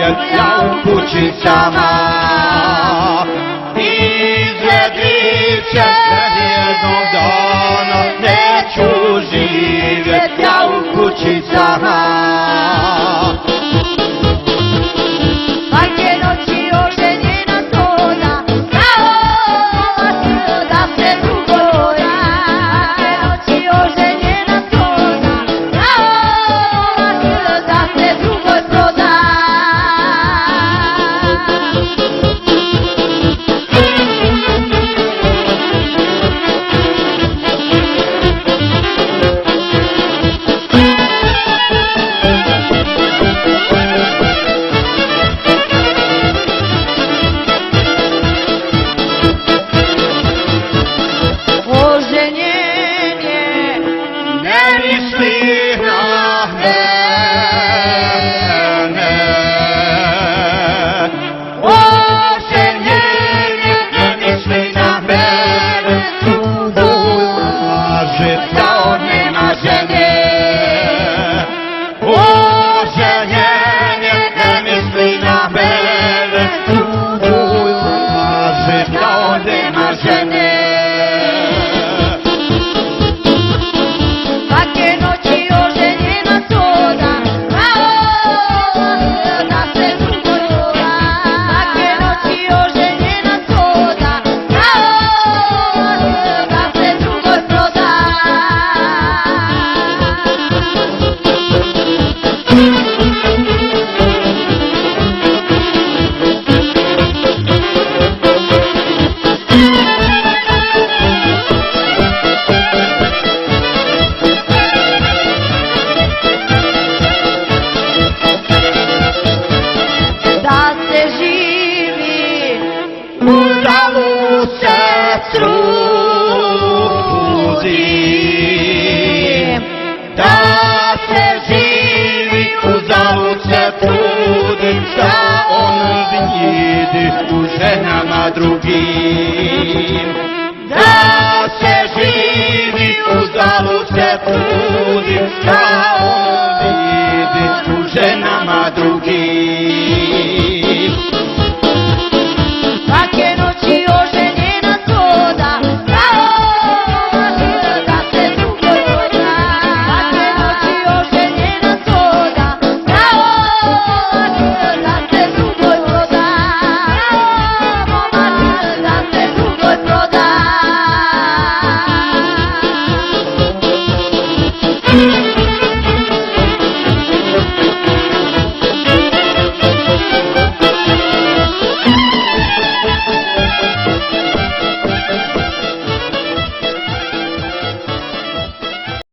ja u kući sama. Izvedit će jednog dana, neću živjet ja u kući sama. Svake noći oženjena toda, kao da se drugoja. Svake noći oženjena toda, kao da se drugoj proda. Uzalud se trudim, da se živi, uzalud se trudim, šta on vidi u ženama drugim. Da se živi, uzalud se trudim, šta on vidi u ženama